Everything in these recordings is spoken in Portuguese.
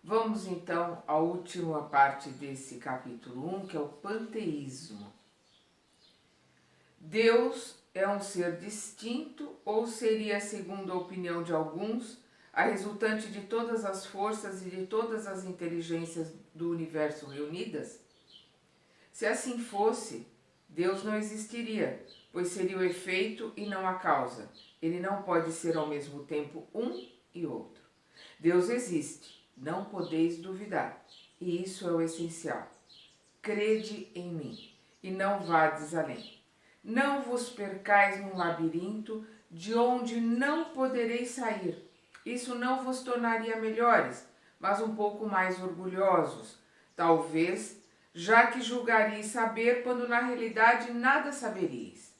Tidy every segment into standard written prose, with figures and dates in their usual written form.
Vamos então à última parte desse capítulo 1, que é o panteísmo. Deus é um ser distinto ou seria, segundo a opinião de alguns, a resultante de todas as forças e de todas as inteligências do universo reunidas? Se assim fosse, Deus não existiria, pois seria o efeito e não a causa. Ele não pode ser ao mesmo tempo um e outro. Deus existe, não podeis duvidar, e isso é o essencial. Crede em mim, e não vades além. Não vos percais num labirinto de onde não podereis sair. Isso não vos tornaria melhores, mas um pouco mais orgulhosos. Talvez, já que julgareis saber quando na realidade nada saberíeis.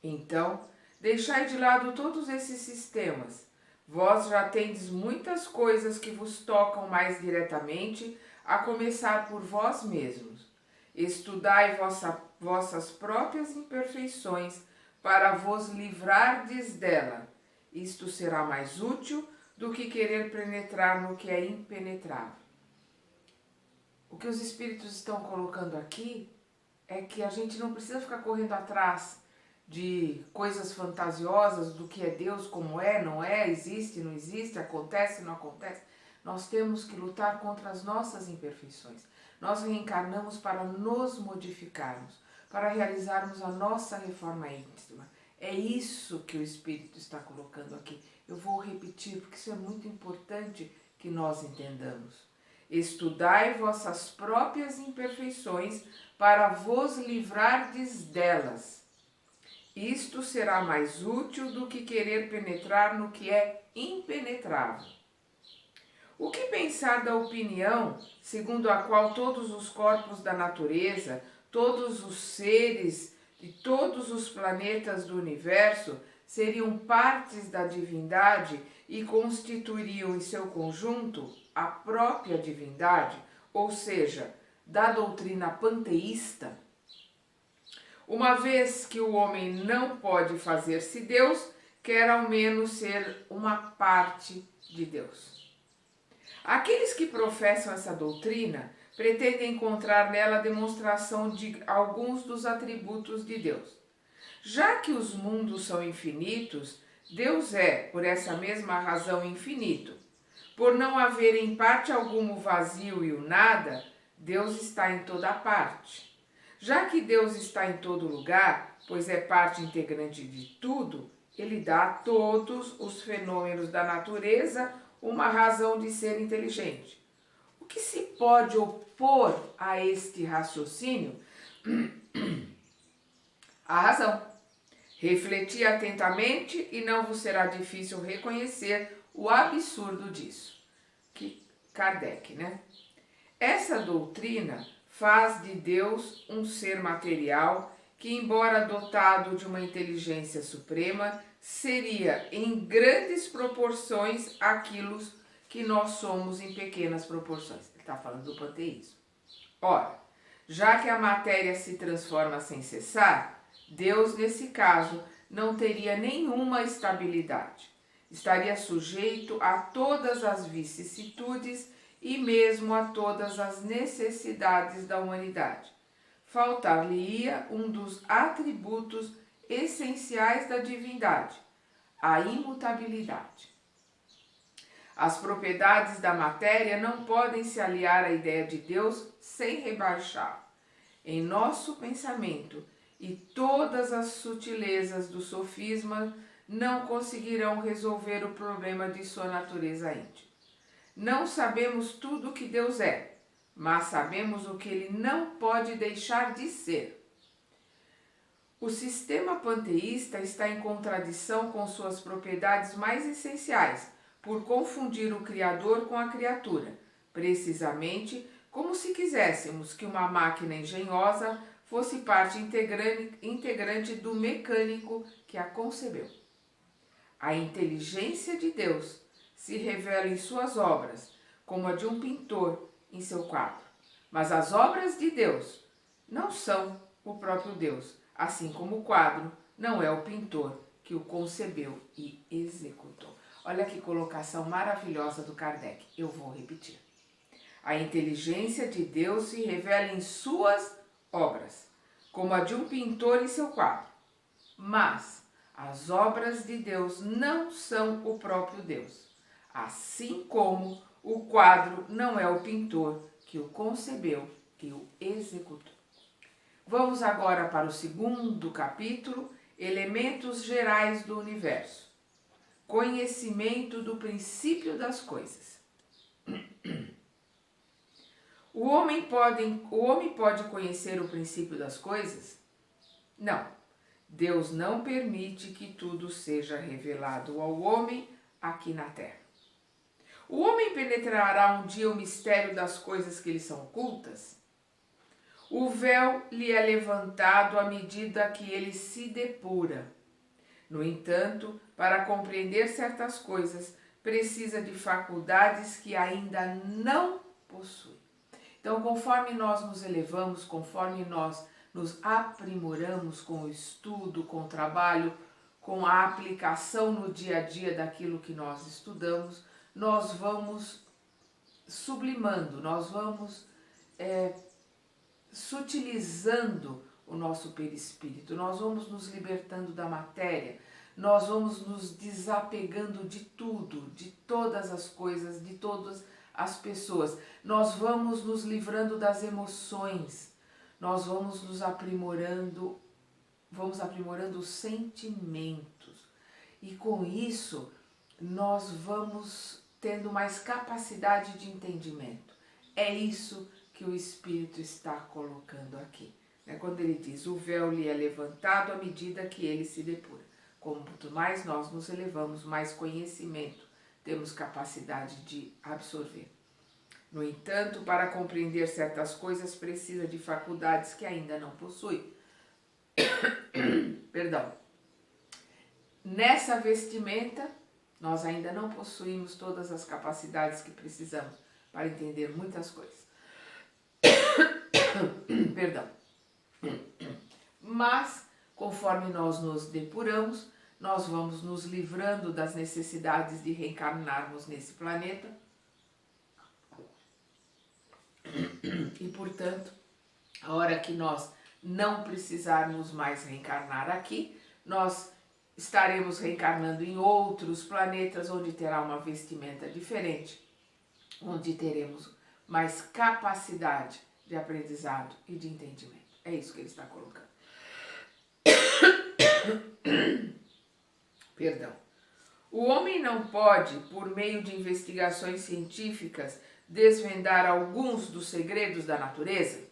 Então, deixai de lado todos esses sistemas. Vós já tendes muitas coisas que vos tocam mais diretamente, a começar por vós mesmos. Estudai vossas próprias imperfeições, para vos livrardes dela. Isto será mais útil do que querer penetrar no que é impenetrável. O que os espíritos estão colocando aqui é que a gente não precisa ficar correndo atrás de coisas fantasiosas, do que é Deus, como é, não é, existe, não existe, acontece, não acontece. Nós temos que lutar contra as nossas imperfeições. Nós reencarnamos para nos modificarmos, para realizarmos a nossa reforma íntima. É isso que o Espírito está colocando aqui. Eu vou repetir, porque isso é muito importante que nós entendamos. Estudai vossas próprias imperfeições para vos livrardes delas. Isto será mais útil do que querer penetrar no que é impenetrável. O que pensar da opinião segundo a qual todos os corpos da natureza, todos os seres de todos os planetas do universo seriam partes da divindade e constituiriam em seu conjunto a própria divindade, ou seja, da doutrina panteísta? Uma vez que o homem não pode fazer-se Deus, quer ao menos ser uma parte de Deus. Aqueles que professam essa doutrina pretendem encontrar nela a demonstração de alguns dos atributos de Deus. Já que os mundos são infinitos, Deus é, por essa mesma razão, infinito. Por não haver em parte alguma o vazio e o nada, Deus está em toda parte. Já que Deus está em todo lugar, pois é parte integrante de tudo, ele dá a todos os fenômenos da natureza uma razão de ser inteligente. O que se pode opor a este raciocínio? A razão. Refleti atentamente e não vos será difícil reconhecer o absurdo disso. Que Kardec, né? Essa doutrina faz de Deus um ser material que, embora dotado de uma inteligência suprema, seria em grandes proporções aquilo que nós somos em pequenas proporções. Ele está falando do panteísmo. Ora, já que a matéria se transforma sem cessar, Deus, nesse caso, não teria nenhuma estabilidade. Estaria sujeito a todas as vicissitudes e mesmo a todas as necessidades da humanidade. Faltar-lhe-ia um dos atributos essenciais da divindade, a imutabilidade. As propriedades da matéria não podem se aliar à ideia de Deus sem rebaixá-lo. Em nosso pensamento e todas as sutilezas do sofisma não conseguirão resolver o problema de sua natureza íntima. Não sabemos tudo o que Deus é, mas sabemos o que ele não pode deixar de ser. O sistema panteísta está em contradição com suas propriedades mais essenciais, por confundir o Criador com a criatura, precisamente como se quiséssemos que uma máquina engenhosa fosse parte integrante do mecânico que a concebeu. A inteligência de Deus se revela em suas obras, como a de um pintor em seu quadro. Mas as obras de Deus não são o próprio Deus, assim como o quadro não é o pintor que o concebeu e executou. Olha que colocação maravilhosa do Kardec. Eu vou repetir. A inteligência de Deus se revela em suas obras, como a de um pintor em seu quadro. Mas as obras de Deus não são o próprio Deus, assim como o quadro não é o pintor que o concebeu e o executou. Vamos agora para o segundo capítulo, Elementos Gerais do Universo. Conhecimento do princípio das coisas. O homem pode conhecer o princípio das coisas? Não. Deus não permite que tudo seja revelado ao homem aqui na terra. O homem penetrará um dia o mistério das coisas que lhe são ocultas? O véu lhe é levantado à medida que ele se depura. No entanto, para compreender certas coisas, precisa de faculdades que ainda não possui. Então, conforme nós nos elevamos, conforme nós nos aprimoramos com o estudo, com o trabalho, com a aplicação no dia a dia daquilo que nós estudamos, nós vamos sublimando, nós vamos sutilizando o nosso perispírito, nós vamos nos libertando da matéria, nós vamos nos desapegando de tudo, de todas as coisas, de todas as pessoas, nós vamos nos livrando das emoções, nós vamos nos aprimorando, vamos aprimorando os sentimentos e com isso nós vamos tendo mais capacidade de entendimento. É isso que o Espírito está colocando aqui. Quando ele diz, o véu lhe é levantado à medida que ele se depura. Quanto mais nós nos elevamos, mais conhecimento temos capacidade de absorver. No entanto, para compreender certas coisas, precisa de faculdades que ainda não possui. Perdão. Nessa vestimenta, nós ainda não possuímos todas as capacidades que precisamos para entender muitas coisas. Perdão. Mas, conforme nós nos depuramos, nós vamos nos livrando das necessidades de reencarnarmos nesse planeta. E, portanto, a hora que nós não precisarmos mais reencarnar aqui, nós estaremos reencarnando em outros planetas onde terá uma vestimenta diferente, onde teremos mais capacidade de aprendizado e de entendimento. É isso que ele está colocando. Perdão. O homem não pode, por meio de investigações científicas, desvendar alguns dos segredos da natureza?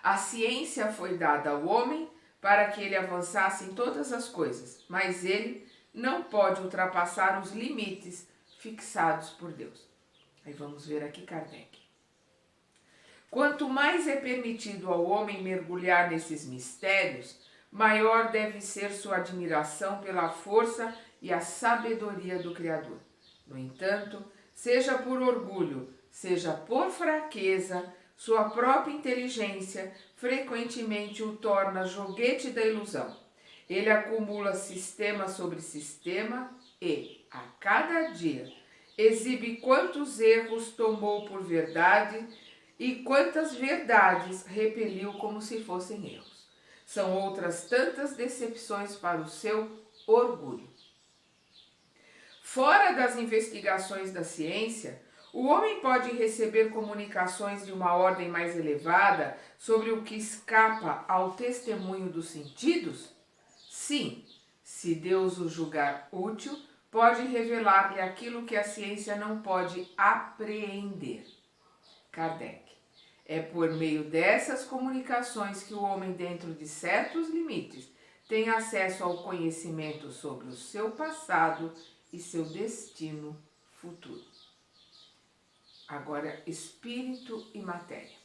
A ciência foi dada ao homem para que ele avançasse em todas as coisas, mas ele não pode ultrapassar os limites fixados por Deus. Aí vamos ver aqui Kardec. Quanto mais é permitido ao homem mergulhar nesses mistérios, maior deve ser sua admiração pela força e a sabedoria do Criador. No entanto, seja por orgulho, seja por fraqueza, sua própria inteligência frequentemente o torna joguete da ilusão. Ele acumula sistema sobre sistema e, a cada dia, exibe quantos erros tomou por verdade e quantas verdades repeliu como se fossem erros. São outras tantas decepções para o seu orgulho. Fora das investigações da ciência, o homem pode receber comunicações de uma ordem mais elevada sobre o que escapa ao testemunho dos sentidos? Sim, se Deus o julgar útil, pode revelar-lhe aquilo que a ciência não pode apreender. Kardec. É por meio dessas comunicações que o homem, dentro de certos limites, tem acesso ao conhecimento sobre o seu passado e seu destino futuro. Agora, espírito e matéria.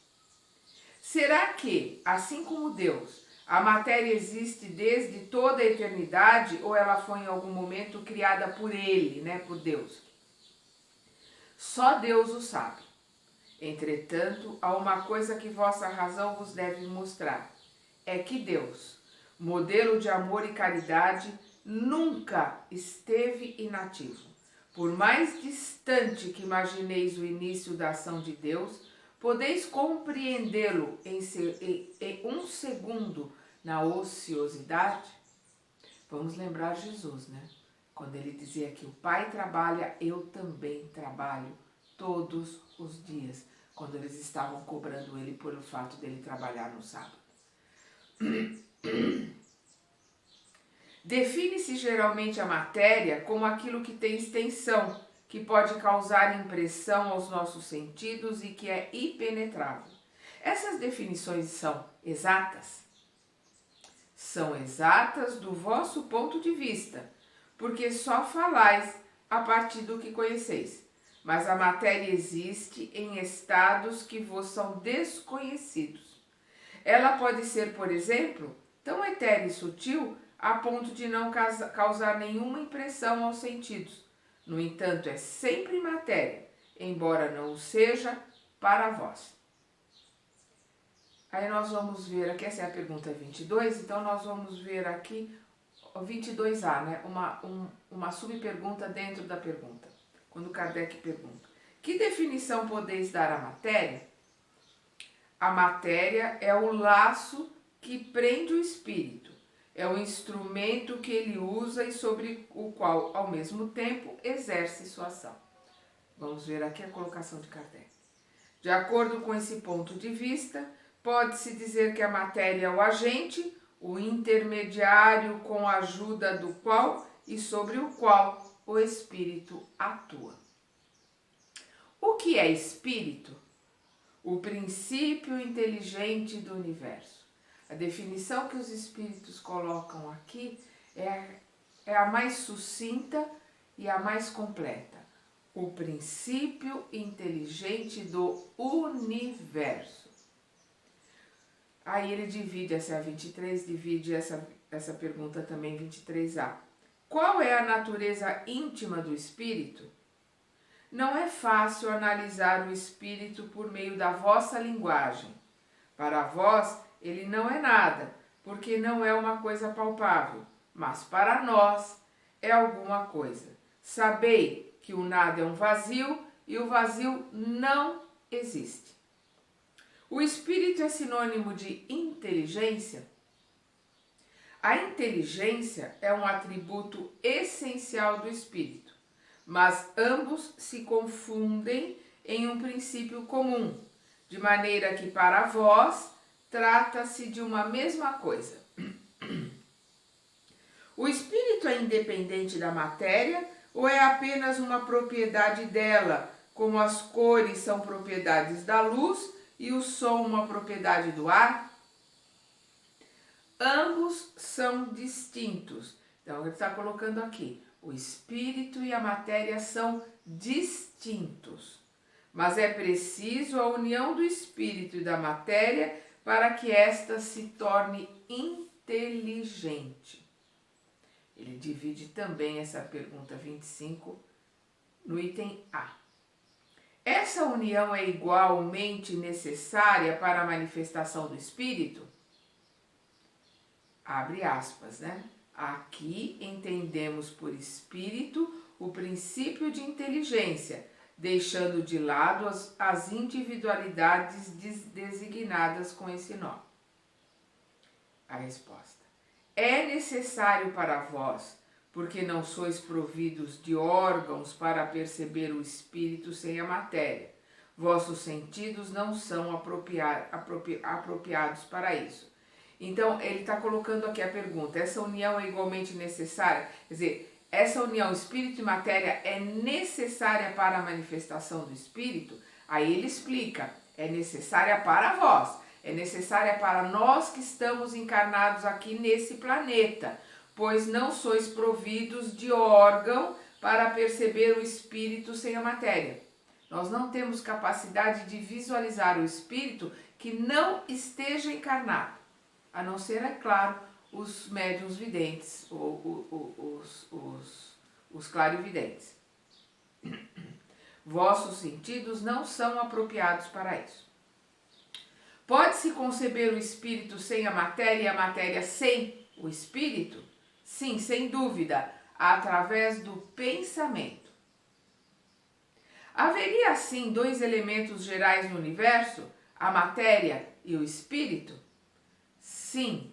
Será que, assim como Deus, a matéria existe desde toda a eternidade ou ela foi em algum momento criada por Ele, por Deus? Só Deus o sabe. Entretanto, há uma coisa que vossa razão vos deve mostrar. É que Deus, modelo de amor e caridade, nunca esteve inativo. Por mais distante que imagineis o início da ação de Deus, podeis compreendê-lo em um segundo na ociosidade? Vamos lembrar Jesus, né? Quando ele dizia que o Pai trabalha, eu também trabalho todos os dias, quando eles estavam cobrando ele pelo fato dele trabalhar no sábado. Define-se geralmente a matéria como aquilo que tem extensão, que pode causar impressão aos nossos sentidos e que é impenetrável. Essas definições são exatas? São exatas do vosso ponto de vista, porque só falais a partir do que conheceis. Mas a matéria existe em estados que vos são desconhecidos. Ela pode ser, por exemplo, tão etérea e sutil a ponto de não causar nenhuma impressão aos sentidos. No entanto, é sempre matéria, embora não o seja para vós. Aí nós vamos ver aqui, essa é a pergunta 22, então nós vamos ver aqui o 22A, né? Uma subpergunta dentro da pergunta. Quando Kardec pergunta: que definição podeis dar à matéria? A matéria é o laço que prende o espírito. É o instrumento que ele usa e sobre o qual, ao mesmo tempo, exerce sua ação. Vamos ver aqui a colocação de Kardec. De acordo com esse ponto de vista, pode-se dizer que a matéria é o agente, o intermediário com a ajuda do qual e sobre o qual o espírito atua. O que é espírito? O princípio inteligente do universo. A definição que os espíritos colocam aqui é a mais sucinta e a mais completa. O princípio inteligente do universo. Aí ele divide, essa é a 23, divide essa pergunta também em 23A. Qual é a natureza íntima do espírito? Não é fácil analisar o espírito por meio da vossa linguagem. Para vós, ele não é nada, porque não é uma coisa palpável, mas para nós é alguma coisa. Sabei que o nada é um vazio e o vazio não existe. O espírito é sinônimo de inteligência? A inteligência é um atributo essencial do espírito, mas ambos se confundem em um princípio comum, de maneira que para vós trata-se de uma mesma coisa. O espírito é independente da matéria ou é apenas uma propriedade dela, como as cores são propriedades da luz e o som uma propriedade do ar? Ambos são distintos. Então ele está colocando aqui, o espírito e a matéria são distintos. Mas é preciso a união do espírito e da matéria para que esta se torne inteligente. Ele divide também essa pergunta 25 no item A. Essa união é igualmente necessária para a manifestação do espírito? Abre aspas, né? Aqui entendemos por espírito o princípio de inteligência, deixando de lado as individualidades designadas com esse nome. A resposta: é necessário para vós, porque não sois providos de órgãos para perceber o espírito sem a matéria. Vossos sentidos não são apropriados para isso. Então, ele está colocando aqui a pergunta: essa união é igualmente necessária? Quer dizer, essa união espírito e matéria é necessária para a manifestação do espírito? Aí ele explica: é necessária para vós, é necessária para nós que estamos encarnados aqui nesse planeta, pois não sois providos de órgão para perceber o espírito sem a matéria. Nós não temos capacidade de visualizar o espírito que não esteja encarnado, a não ser, é claro, os médiuns videntes, ou os clarividentes. Vossos sentidos não são apropriados para isso. Pode-se conceber o espírito sem a matéria e a matéria sem o espírito? Sim, sem dúvida, através do pensamento. Haveria assim dois elementos gerais no universo, a matéria e o espírito? Sim,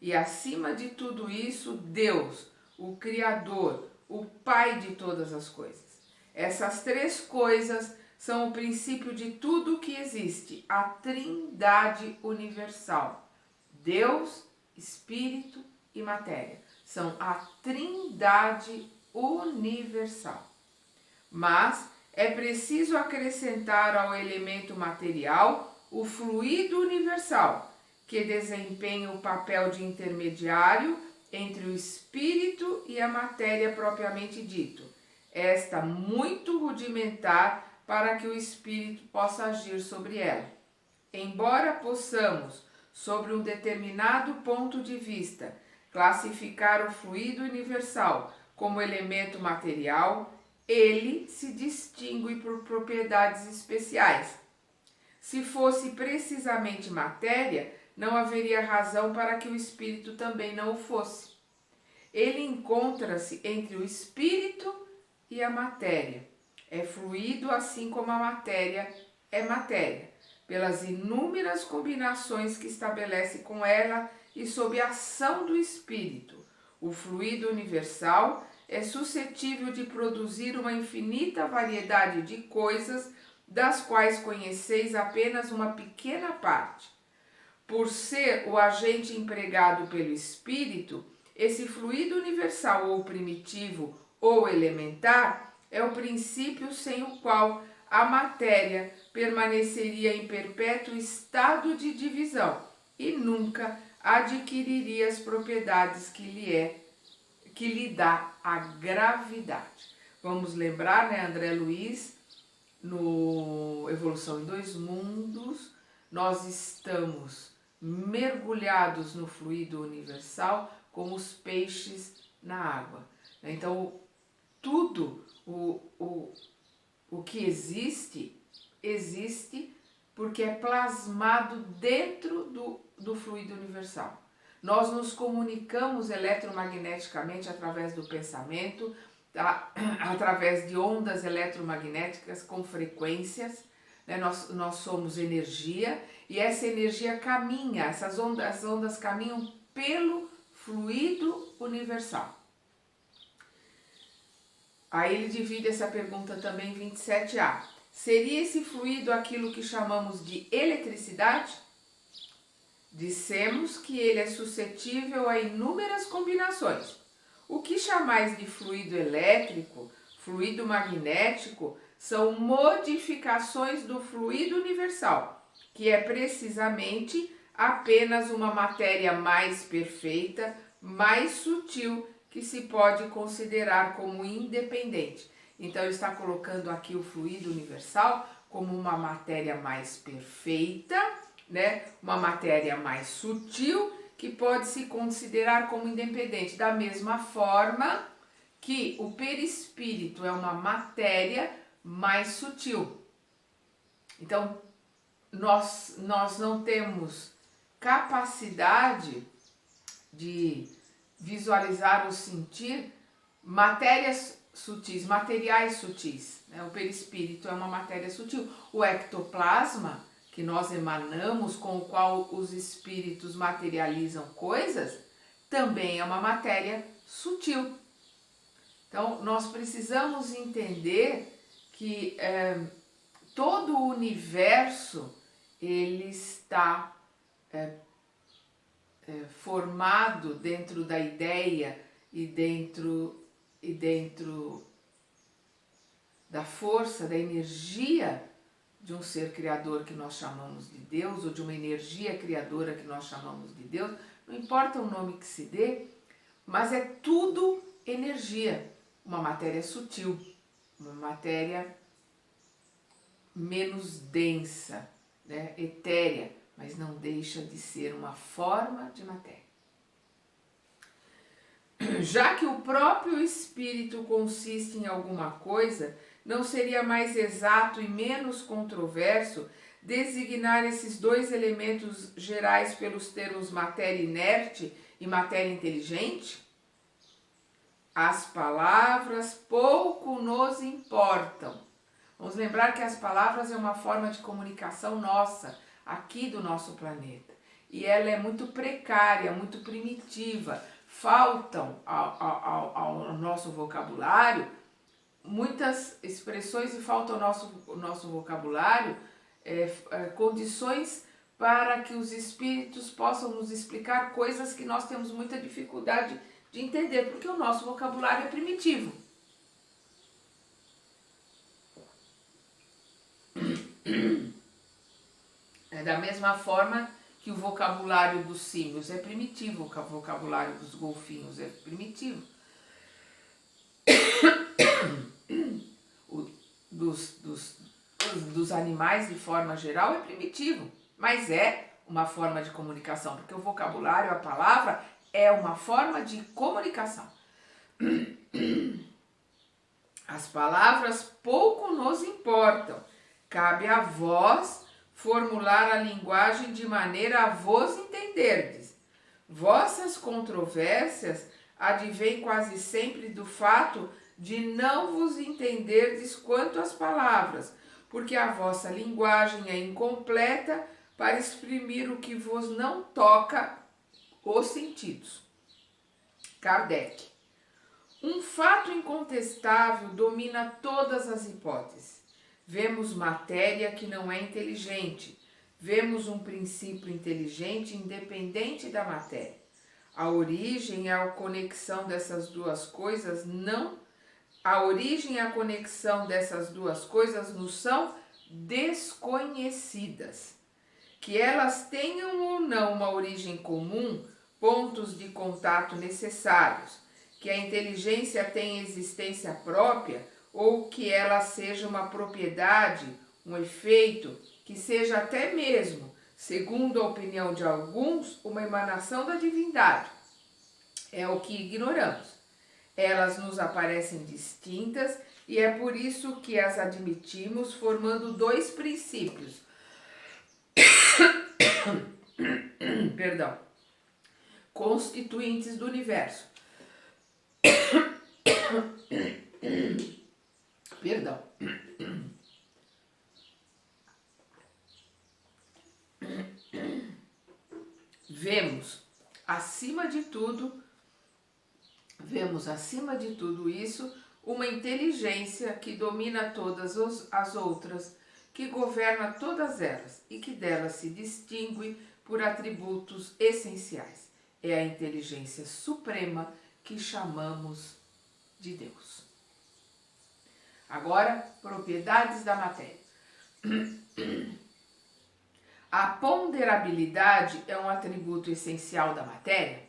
e acima de tudo isso, Deus, o Criador, o Pai de todas as coisas. Essas três coisas são o princípio de tudo que existe, a Trindade universal. Deus, Espírito e matéria. São a Trindade universal. Mas é preciso acrescentar ao elemento material o fluido universal, que desempenha o papel de intermediário entre o espírito e a matéria propriamente dito. Esta muito rudimentar para que o espírito possa agir sobre ela. Embora possamos, sobre um determinado ponto de vista, classificar o fluido universal como elemento material, ele se distingue por propriedades especiais. Se fosse precisamente matéria, não haveria razão para que o espírito também não o fosse. Ele encontra-se entre o espírito e a matéria. É fluido assim como a matéria é matéria, pelas inúmeras combinações que estabelece com ela e sob a ação do espírito. O fluido universal é suscetível de produzir uma infinita variedade de coisas, das quais conheceis apenas uma pequena parte. Por ser o agente empregado pelo espírito, esse fluido universal ou primitivo ou elementar é o princípio sem o qual a matéria permaneceria em perpétuo estado de divisão e nunca adquiriria as propriedades que lhe dá a gravidade. Vamos lembrar, né, André Luiz, no Evolução em Dois Mundos, nós estamos mergulhados no fluido universal como os peixes na água. Então, tudo o que existe porque é plasmado dentro do fluido universal. Nós nos comunicamos eletromagneticamente através do pensamento, através de ondas eletromagnéticas com frequências, né? Nós somos energia e essa energia caminha, as ondas caminham pelo fluido universal. Aí ele divide essa pergunta também em 27A. Seria esse fluido aquilo que chamamos de eletricidade? Dissemos que ele é suscetível a inúmeras combinações. O que chamais de fluido elétrico, fluido magnético, são modificações do fluido universal, que é precisamente apenas uma matéria mais perfeita, mais sutil, que se pode considerar como independente. Então, ele está colocando aqui o fluido universal como uma matéria mais perfeita, né? Uma matéria mais sutil, que pode se considerar como independente. Da mesma forma que o perispírito é uma matéria mais sutil. Então, nós não temos capacidade de visualizar ou sentir matérias sutis, materiais sutis, né? O perispírito é uma matéria sutil. O ectoplasma, que nós emanamos, com o qual os espíritos materializam coisas, também é uma matéria sutil. Então, nós precisamos entender que todo o universo ele está formado dentro da ideia e dentro da força, da energia de um ser criador que nós chamamos de Deus, ou de uma energia criadora que nós chamamos de Deus, não importa o nome que se dê, mas é tudo energia, uma matéria sutil, uma matéria menos densa, né, etérea, mas não deixa de ser uma forma de matéria. Já que o próprio espírito consiste em alguma coisa, não seria mais exato e menos controverso designar esses dois elementos gerais pelos termos matéria inerte e matéria inteligente? As palavras pouco nos importam, Vamos lembrar que as palavras é uma forma de comunicação nossa, aqui do nosso planeta. E ela é muito precária, muito primitiva. Faltam ao nosso vocabulário muitas expressões e falta ao nosso vocabulário condições para que os espíritos possam nos explicar coisas que nós temos muita dificuldade de entender, porque o nosso vocabulário é primitivo. É da mesma forma que o vocabulário dos símios é primitivo, o vocabulário dos golfinhos é primitivo. Dos animais de forma geral é primitivo, mas é uma forma de comunicação, porque o vocabulário, a palavra, é uma forma de comunicação. As palavras pouco nos importam, cabe a vós formular a linguagem de maneira a vos entenderdes. Vossas controvérsias advêm quase sempre do fato de não vos entenderdes quanto às palavras, porque a vossa linguagem é incompleta para exprimir o que vos não toca os sentidos. Kardec. Um fato incontestável domina todas as hipóteses. Vemos matéria que não é inteligente. Vemos um princípio inteligente independente da matéria. A origem e a conexão dessas duas coisas nos são desconhecidas. Que elas tenham ou não uma origem comum, pontos de contato necessários, que a inteligência tenha existência própria ou que ela seja uma propriedade, um efeito, que seja até mesmo, segundo a opinião de alguns, uma emanação da divindade. É o que ignoramos. Elas nos aparecem distintas e é por isso que as admitimos formando dois princípios. Perdão. Constituintes do universo. Perdão. Vemos acima de tudo isso uma inteligência que domina todas as outras, que governa todas elas e que delas se distingue por atributos essenciais. É a inteligência suprema que chamamos de Deus. Agora, propriedades da matéria. A ponderabilidade é um atributo essencial da matéria?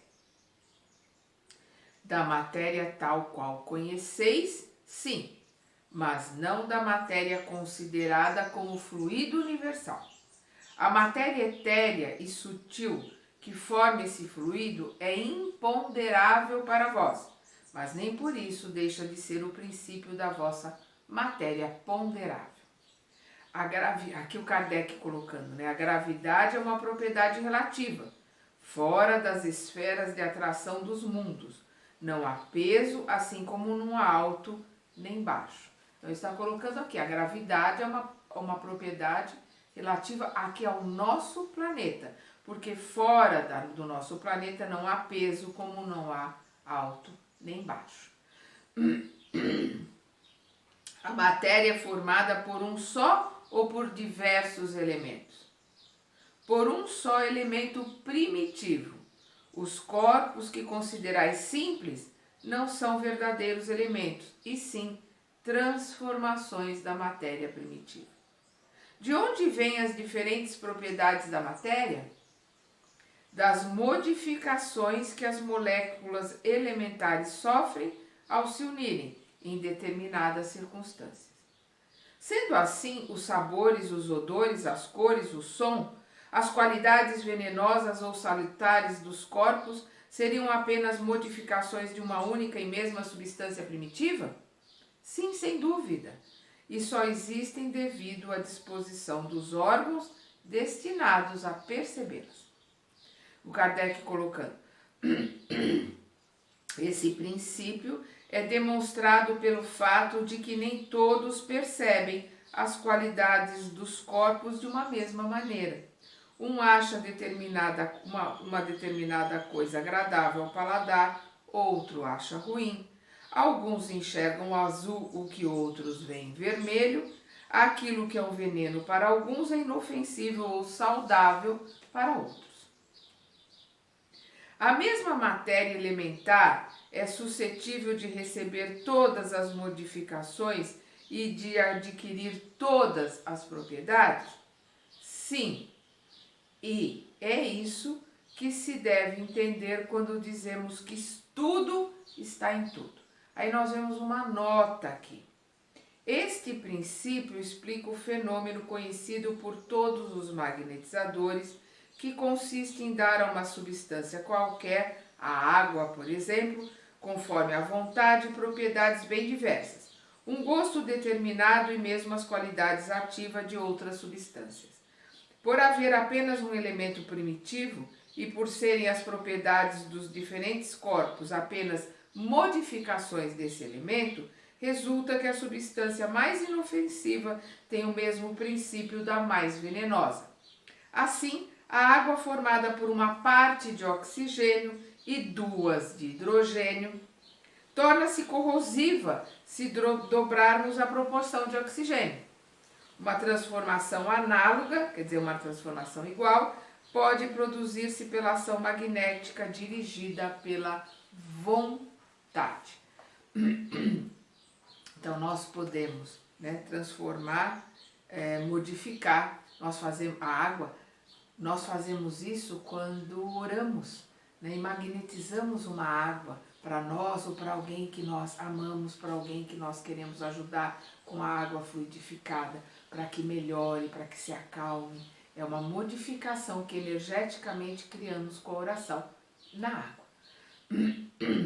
Da matéria tal qual conheceis, sim, mas não da matéria considerada como fluido universal. A matéria etérea e sutil que forma esse fluido é imponderável para vós, mas nem por isso deixa de ser o princípio da vossa matéria ponderável. Aqui o Kardec colocando, né? A gravidade é uma propriedade relativa, fora das esferas de atração dos mundos. Não há peso, assim como não há alto nem baixo. Então está colocando aqui, a gravidade é uma propriedade relativa aqui ao nosso planeta, porque fora do nosso planeta não há peso, como não há alto nem baixo. A matéria é formada por um só ou por diversos elementos? Por um só elemento primitivo. Os corpos que considerais simples não são verdadeiros elementos, e sim transformações da matéria primitiva. De onde vêm as diferentes propriedades da matéria? Das modificações que as moléculas elementares sofrem ao se unirem em determinadas circunstâncias. Sendo assim, os sabores, os odores, as cores, o som, as qualidades venenosas ou salutares dos corpos seriam apenas modificações de uma única e mesma substância primitiva? Sim, sem dúvida. E só existem devido à disposição dos órgãos destinados a percebê-los. O Kardec colocando. Esse princípio é demonstrado pelo fato de que nem todos percebem as qualidades dos corpos de uma mesma maneira. Um acha uma determinada coisa agradável ao paladar, outro acha ruim. Alguns enxergam azul o que outros veem vermelho. Aquilo que é um veneno para alguns é inofensível ou saudável para outros. A mesma matéria elementar é suscetível de receber todas as modificações e de adquirir todas as propriedades? Sim, e é isso que se deve entender quando dizemos que tudo está em tudo. Aí nós vemos uma nota aqui. Este princípio explica o fenômeno conhecido por todos os magnetizadores, que consiste em dar a uma substância qualquer, a água, por exemplo, conforme a vontade, propriedades bem diversas, um gosto determinado e mesmo as qualidades ativas de outras substâncias. Por haver apenas um elemento primitivo e por serem as propriedades dos diferentes corpos apenas modificações desse elemento, resulta que a substância mais inofensiva tem o mesmo princípio da mais venenosa. Assim, a água formada por uma parte de oxigênio e duas de hidrogênio torna-se corrosiva se dobrarmos a proporção de oxigênio. Uma transformação análoga, quer dizer, uma transformação igual, pode produzir-se pela ação magnética dirigida pela vontade. Então, nós podemos, transformar, modificar. Nós fazemos a água, nós fazemos isso quando oramos, e magnetizamos uma água para nós ou para alguém que nós amamos, para alguém que nós queremos ajudar com a água fluidificada, para que melhore, para que se acalme. É uma modificação que energeticamente criamos com a oração na água.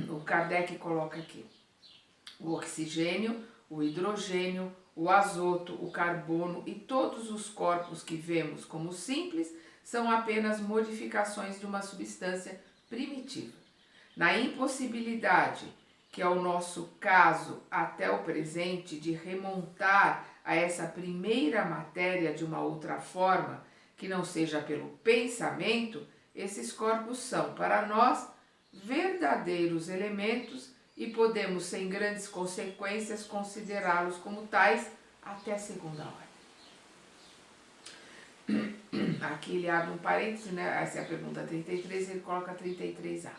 O Kardec coloca aqui o oxigênio, o hidrogênio, o azoto, o carbono e todos os corpos que vemos como simples são apenas modificações de uma substância primitiva. Na impossibilidade, que é o nosso caso até o presente, de remontar a essa primeira matéria de uma outra forma, que não seja pelo pensamento, esses corpos são, para nós, verdadeiros elementos e podemos, sem grandes consequências, considerá-los como tais até segunda hora. Aqui ele abre um parênteses, essa é a pergunta 33, ele coloca 33A.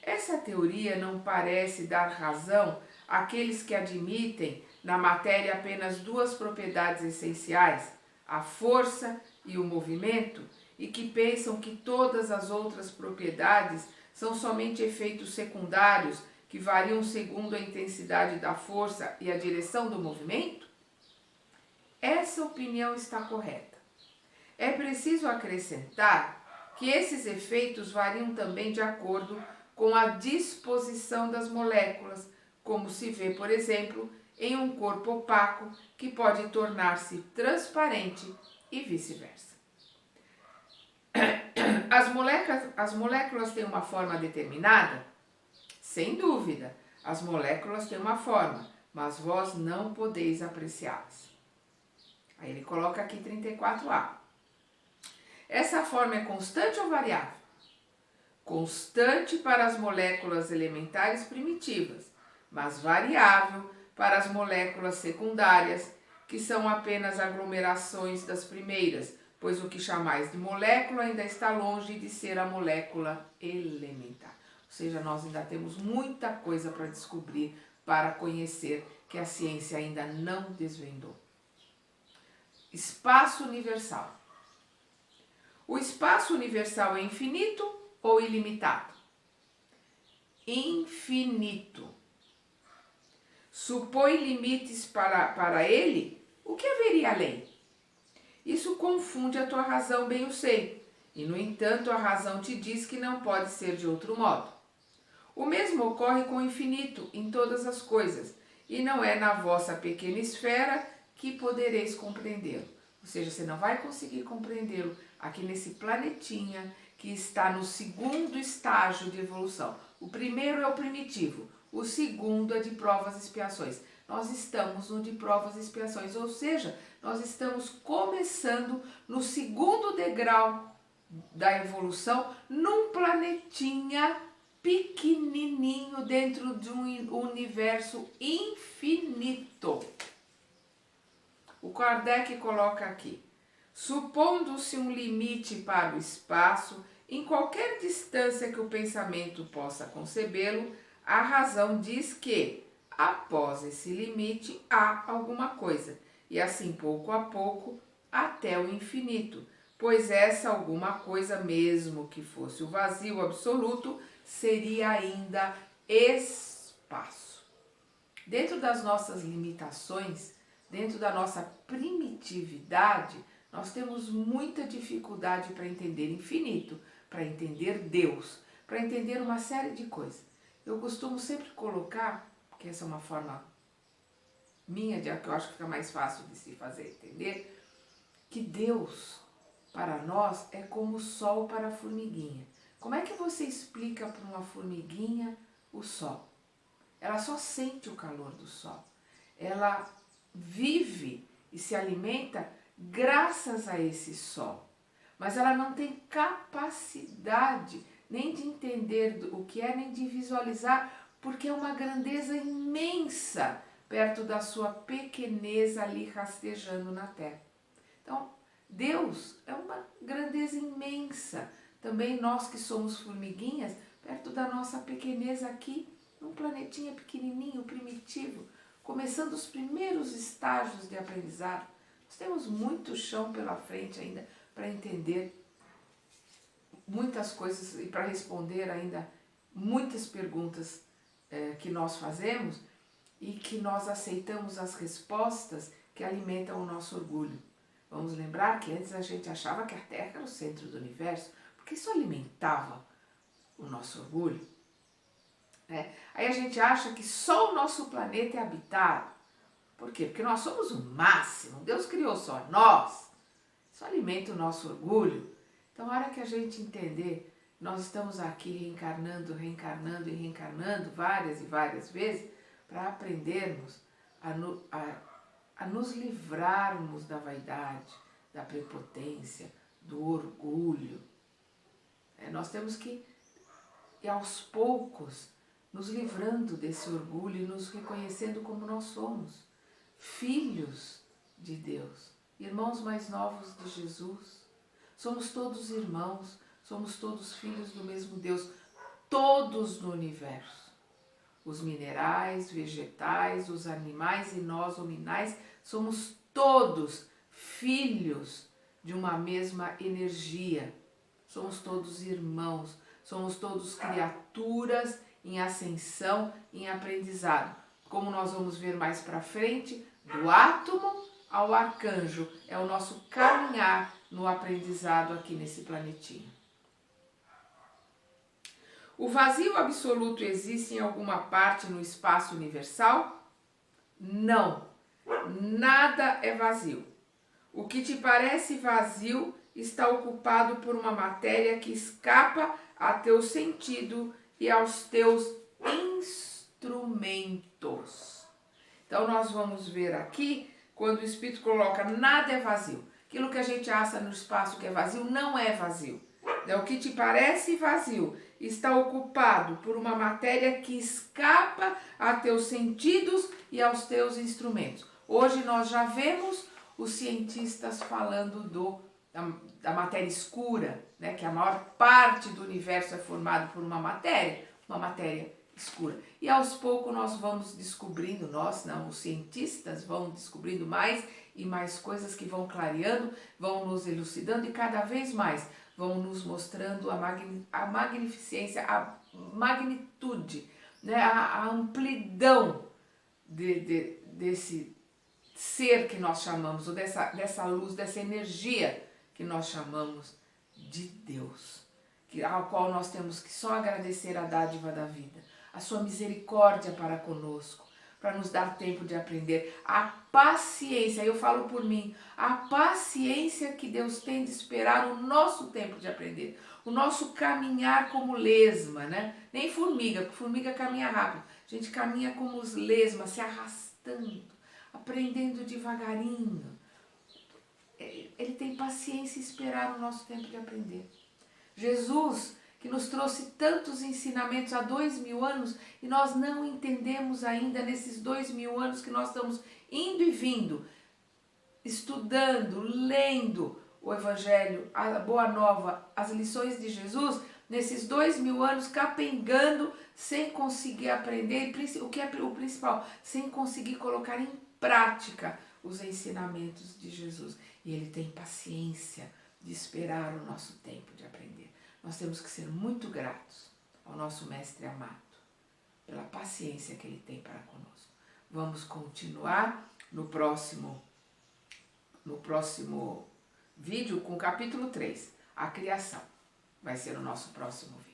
Essa teoria não parece dar razão àqueles que admitem na matéria apenas duas propriedades essenciais, a força e o movimento, e que pensam que todas as outras propriedades são somente efeitos secundários que variam segundo a intensidade da força e a direção do movimento? Essa opinião está correta. É preciso acrescentar que esses efeitos variam também de acordo com a disposição das moléculas, como se vê, por exemplo, em um corpo opaco que pode tornar-se transparente e vice-versa. As moléculas têm uma forma determinada? Sem dúvida, as moléculas têm uma forma, mas vós não podeis apreciá-las. Aí ele coloca aqui 34A. Essa forma é constante ou variável? Constante para as moléculas elementares primitivas, mas variável para as moléculas secundárias, que são apenas aglomerações das primeiras, pois o que chamais de molécula ainda está longe de ser a molécula elementar. Ou seja, nós ainda temos muita coisa para descobrir, para conhecer, que a ciência ainda não desvendou. Espaço universal. O espaço universal é infinito ou ilimitado? Infinito. Supõe limites para ele? O que haveria além? Isso confunde a tua razão, bem o sei, e no entanto a razão te diz que não pode ser de outro modo. O mesmo ocorre com o infinito em todas as coisas, e não é na vossa pequena esfera que podereis compreendê-lo. Ou seja, você não vai conseguir compreendê-lo aqui nesse planetinha que está no segundo estágio de evolução. O primeiro é o primitivo, o segundo é de provas e expiações. nós estamos no de provas e expiações, ou seja, nós estamos começando no segundo degrau da evolução, num planetinha pequenininho dentro de um universo infinito. O Kardec coloca aqui: supondo-se um limite para o espaço, em qualquer distância que o pensamento possa concebê-lo, a razão diz que, após esse limite, há alguma coisa, e assim pouco a pouco, até o infinito, pois essa alguma coisa, mesmo que fosse o vazio absoluto, seria ainda espaço. Dentro das nossas limitações, dentro da nossa primitividade, nós temos muita dificuldade para entender infinito, para entender Deus, para entender uma série de coisas. Eu costumo sempre colocar, que essa é uma forma minha, que eu acho que fica mais fácil de se fazer entender, que Deus, para nós, é como o sol para a formiguinha. Como é que você explica para uma formiguinha o sol? Ela só sente o calor do sol. Ela vive e se alimenta graças a esse sol. Mas ela não tem capacidade nem de entender o que é, nem de visualizar, porque é uma grandeza imensa perto da sua pequeneza ali rastejando na terra. Então, Deus é uma grandeza imensa. Também nós que somos formiguinhas, perto da nossa pequeneza aqui, num planetinha pequenininho, primitivo, começando os primeiros estágios de aprendizado. Nós temos muito chão pela frente ainda para entender muitas coisas e para responder ainda muitas perguntas que nós fazemos e que nós aceitamos as respostas que alimentam o nosso orgulho. Vamos lembrar que antes a gente achava que a Terra era o centro do universo, porque isso alimentava o nosso orgulho. Aí a gente acha que só o nosso planeta é habitado. Por quê? Porque nós somos o máximo, Deus criou só nós. Isso alimenta o nosso orgulho. Então, a hora que a gente entender, nós estamos aqui reencarnando, reencarnando e reencarnando várias e várias vezes para aprendermos a nos livrarmos da vaidade, da prepotência, do orgulho. Nós temos que ir aos poucos nos livrando desse orgulho e nos reconhecendo como nós somos, filhos de Deus, irmãos mais novos de Jesus. Somos todos irmãos, somos todos filhos do mesmo Deus, todos no universo. Os minerais, vegetais, os animais e nós, hominais, somos todos filhos de uma mesma energia. Somos todos irmãos, somos todos criaturas em ascensão, em aprendizado. Como nós vamos ver mais para frente, do átomo ao arcanjo, é o nosso caminhar no aprendizado aqui nesse planetinho. O vazio absoluto existe em alguma parte no espaço universal? Não, nada é vazio. O que te parece vazio está ocupado por uma matéria que escapa a teu sentido e aos teus instrumentos. Então nós vamos ver aqui, quando o Espírito coloca nada é vazio. Aquilo que a gente acha no espaço que é vazio, não é vazio. O que te parece vazio está ocupado por uma matéria que escapa a teus sentidos e aos teus instrumentos. Hoje nós já vemos os cientistas falando da matéria escura, né? Que a maior parte do universo é formado por uma matéria escura. E aos poucos nós vamos descobrindo, os cientistas vão descobrindo mais e mais coisas que vão clareando, vão nos elucidando e cada vez mais vão nos mostrando a magnificência, a magnitude, né? a amplidão desse ser que nós chamamos, ou dessa luz, dessa energia que nós chamamos de Deus, ao qual nós temos que só agradecer a dádiva da vida, a sua misericórdia para conosco, para nos dar tempo de aprender, a paciência, eu falo por mim, a paciência que Deus tem de esperar o nosso tempo de aprender, o nosso caminhar como lesma, né? Nem formiga, porque formiga caminha rápido, a gente caminha como os lesmas, se arrastando gastando, aprendendo devagarinho. Ele tem paciência em esperar o nosso tempo de aprender. Jesus, que nos trouxe tantos ensinamentos há 2000 anos e nós não entendemos ainda nesses 2000 anos que nós estamos indo e vindo, estudando, lendo o Evangelho, a Boa Nova, as lições de Jesus, nesses 2000 anos capengando, sem conseguir aprender, o que é o principal, sem conseguir colocar em prática os ensinamentos de Jesus. E Ele tem paciência de esperar o nosso tempo de aprender. Nós temos que ser muito gratos ao nosso Mestre amado, pela paciência que Ele tem para conosco. Vamos continuar no próximo vídeo com o capítulo 3, a criação. Vai ser o nosso próximo vídeo.